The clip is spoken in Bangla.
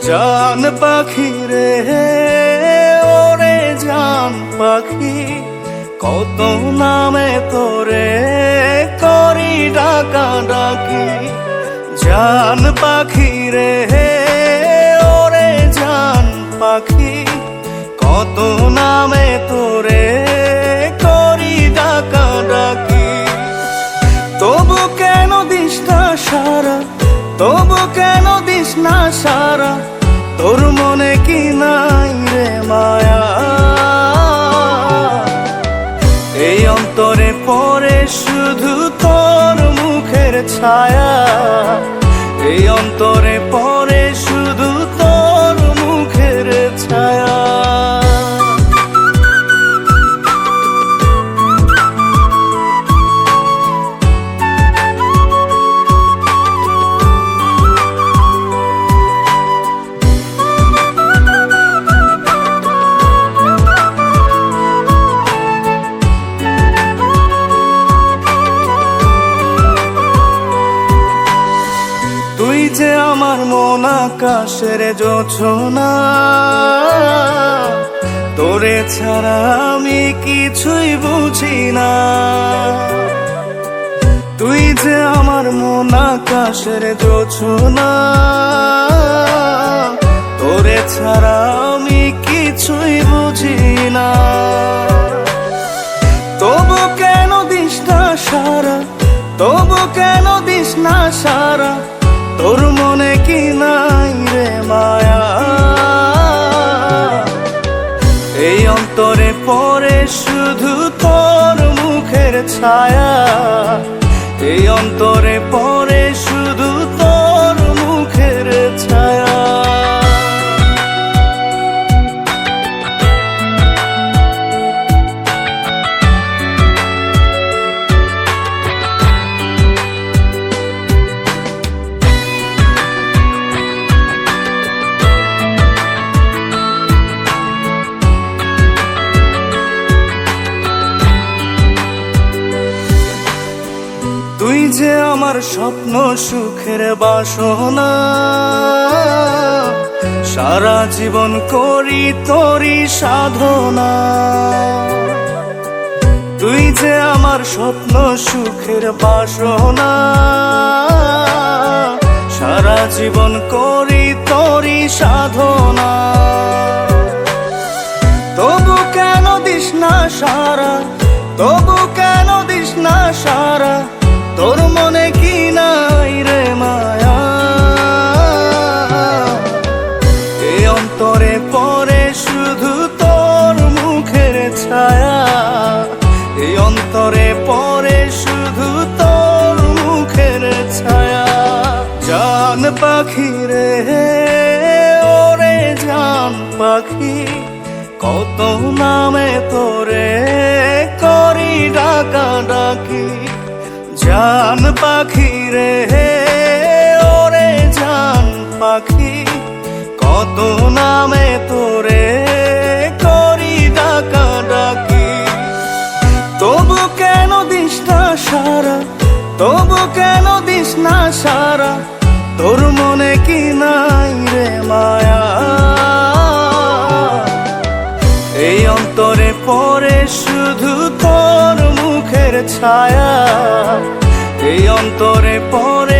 জান পাখি রে ওরে জান পাখি, কত নামে তোরে করি ডাকা ডাকি। জান পাখি রে ওরে জান পাখি, কত নামে তোরে করি ডাকা ডাকি। তবু কেন দিস না সারা, তবু কেন দিস না সারা, তোর মনে কি নাই রে মায়া। এই অন্তরে পড়ে শুধু তোর মুখের ছায়া, এই অন্তরে পড়ে শুধু তোর মুখের ছায়া। তুই যে আমার মন আকাশের জোছনা, তোরে ছাড়া আমি কিছুই বুঝি না। তুই যে আমার মন আকাশের জোছনা, তোরে ছাড়া আমি কিছুই বুঝি না। তবু কেন দিস না সারা, তবু কেন দিস না সারা, তোর মনে কি নাই রে মায়া। এই অন্তরে পড়ে শুধু তোর মুখের ছায়া, এই অন্তরে পড়ে শুধু তোর মুখের ছায়া। তুই যে আমার স্বপ্ন সুখের বাসনা, সারা জীবন করি তোরই সাধনা। তুই যে আমার স্বপ্ন সুখের বাসনা, সারা জীবন করি তোরই সাধনা। তবু কেন দিস না সারা, তবু কেন দিস না সারা, তোর মনে কি নাই রে মায়া। এই অন্তরে পড়ে শুধু তোর মুখের ছায়া, এই অন্তরে পড়ে শুধু তোর মুখের ছায়া। জান পাখি রে ওরে জান পাখি, কত নামে তোরে করি ডাকা ডাকি। জান পাখি রে ওরে জান পাখি, কত নামে তোরে করি ডাকা ডাকি। তবু কেন দিস না সারা, তবু কেন দিস না সারা, তোর মনে কি নাই রে মায়া। এই অন্তরে পড়ে শুধু তোর মুখের ছায়া, এই অন্তরে পড়ে